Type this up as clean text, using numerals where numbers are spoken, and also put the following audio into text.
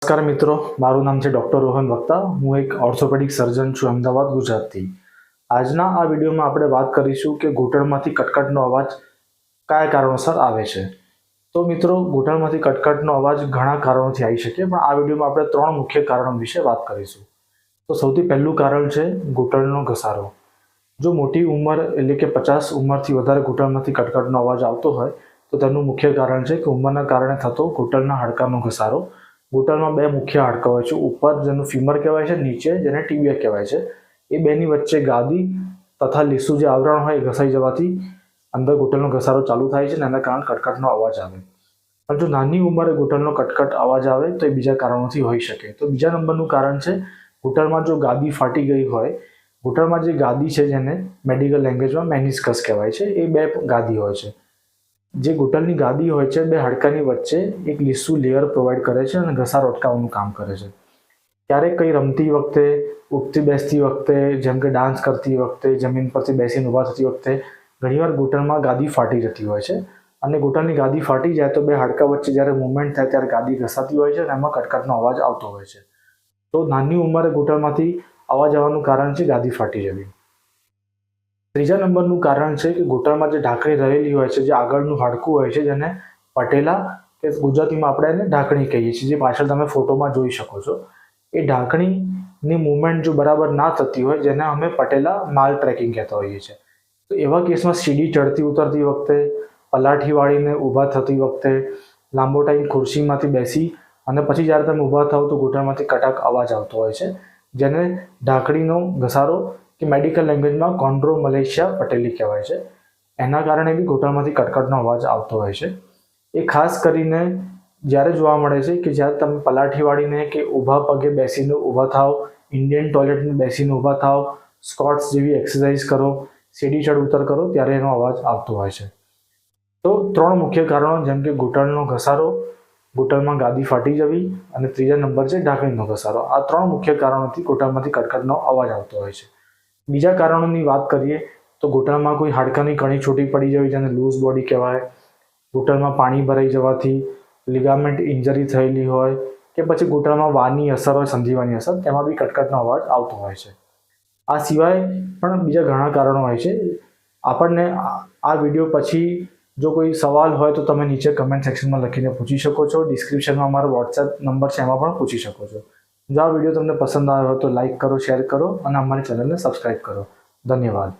નમસ્કાર મિત્રો, મારું નામ છે ડૉક્ટર રોહન વક્તા. હું એક ઓર્થોપેડિક સર્જન છું અમદાવાદ, ગુજરાતથી. આજના આ વિડીયોમાં આપણે વાત કરીશું કે ઘૂંટણમાંથી કટકટનો અવાજ કયા કારણોસર આવે છે. તો મિત્રો, ઘૂંટણમાંથી કટકટનો અવાજ ઘણા કારણોથી આવી શકે, પણ આ વિડીયોમાં આપણે 3 મુખ્ય કારણો વિશે વાત કરીશું. તો સૌથી પહેલું કારણ છે ઘૂંટણનો ઘસારો. જો મોટી ઉંમર એટલે કે 50 ઉંમરથી વધારે ઘૂંટણમાંથી કટકટનો અવાજ આવતો હોય તો તેનું મુખ્ય કારણ છે કે ઉંમરના કારણે થતો ઘૂંટણના હાડકાનો ઘસારો. ઘૂંટણમાં 2 મુખ્ય હાડકાં હોય છે, ઉપર જેનું ફીમર કહેવાય છે, નીચે જેને ટીબિયા કહેવાય છે. એ બેની વચ્ચે ગાદી તથા લીસું જે આવરણ હોય એ ઘસાઈ જવાથી અંદર ઘૂંટણનો ઘસારો ચાલુ થાય છે અને એના કારણે કટકટનો અવાજ આવે. પણ જો નાની ઉંમરે ઘૂંટણનો કટકટ અવાજ આવે તો એ બીજા કારણોથી હોઈ શકે. તો બીજા નંબરનું કારણ છે ઘૂંટણમાં જો ગાદી ફાટી ગઈ હોય. ઘૂંટણમાં જે ગાદી છે જેને મેડિકલ લેંગ્વેજમાં મેનિસ્કસ કહેવાય છે, એ 2 ગાદી હોય છે. જે ઘૂંટણની ગાદી હોય છે 2 હાડકાની વચ્ચે એક લીસું લેયર પ્રોવાઈડ કરે છે અને ઘસારો અટકાવવાનું કામ કરે છે. ક્યારેક કંઈ રમતી વખતે, ઉઠતી બેસતી વખતે, જેમ કે ડાન્સ કરતી વખતે, જમીન પરથી બેસીને ઊભા થતી વખતે ઘણીવાર ઘૂંટણમાં ગાદી ફાટી જતી હોય છે અને ઘૂંટણની ગાદી ફાટી જાય તો 2 હાડકા વચ્ચે જ્યારે મૂવમેન્ટ થાય ત્યારે ગાદી ઘસાતી હોય છે અને એમાં કટકટનો અવાજ આવતો હોય છે. તો નાની ઉંમરે ઘૂંટણમાંથી અવાજ આવવાનું કારણ છે ગાદી ફાટી જવી. ત્રીજા નંબરનું કારણ છે કે ઘૂંટણમાં જે ઢાંકણી રહેલી હોય છે, જે આગળનું હાડકું હોય છે, જેને પટેલા કે ગુજરાતીમાં આપણે એને ઢાંકણી કહીએ છીએ, જે પાછળ તમે ફોટોમાં જોઈ શકો છો. એ ઢાંકણીની મૂવમેન્ટ જો બરાબર ના થતી હોય, જેને અમે પટેલા માલ ટ્રેકિંગ કહેતા હોઈએ છીએ. તો એવા કેસમાં સીડી ચડતી ઉતરતી વખતે, પલાઠી વાળીને ઊભા થતી વખતે, લાંબો ટાઈમ ખુરશીમાંથી બેસી અને પછી જ્યારે તમે ઊભા થાવ તો ઘૂંટણમાંથી કટક અવાજ આવતો હોય છે, જેને ઢાંકણીનો ઘસારો કે મેડિકલ લેંગ્વેજમાં કોન્ડ્રોમલેશિયા પટેલી કહેવાય છે. એના કારણે બી ઘૂંટણમાંથી કટકટનો અવાજ આવતો હોય છે. એ ખાસ કરીને જ્યારે જોવા મળે છે કે જ્યારે તમે પલાઠી વાળીને કે ઊભા પગે બેસીને ઊભા થાવ, ઇન્ડિયન ટોયલેટમાં બેસીને ઊભા થાવ, સ્કોટ્સ જેવી એક્સરસાઇઝ કરો, સીડી ચડ ઉતર કરો ત્યારે એનો અવાજ આવતો હોય છે. તો 3 મુખ્ય કારણો, જેમ કે ઘૂંટણનો ઘસારો, ઘૂંટણમાં ગાદી ફાટી જવી અને ત્રીજા નંબર છે ઢાંકણીનો ઘસારો. આ 3 મુખ્ય કારણોથી ઘૂંટણમાંથી કટકટનો અવાજ આવતો હોય છે. બીજા કારણોની વાત કરીએ તો ઘૂંટણમાં કોઈ હાડકાની કણી છૂટી પડી જવી, જેને લૂઝ બોડી કહેવાય. ઘૂંટણમાં પાણી ભરાઈ જવાથી, લિગામેન્ટ ઇન્જરી થયેલી હોય કે પછી ઘૂંટણમાં વાની અસર હોય, સંધિવાની અસર, તેમાં બી કટકટનો અવાજ આવતો હોય છે. આ સિવાય પણ બીજા ઘણા કારણો હોય છે. આપણને આ વિડીયો પછી જો કોઈ સવાલ હોય તો તમે નીચે કમેન્ટ સેક્શનમાં લખીને પૂછી શકો છો. ડિસ્ક્રિપ્શનમાં અમારો વોટ્સએપ નંબર છે, એમાં પણ પૂછી શકો છો. જો આ વિડીયો તમને પસંદ આવ્યો હોય તો લાઇક કરો, શેર કરો અને અમારી ચેનલને સબસ્ક્રાઈબ કરો. ધન્યવાદ.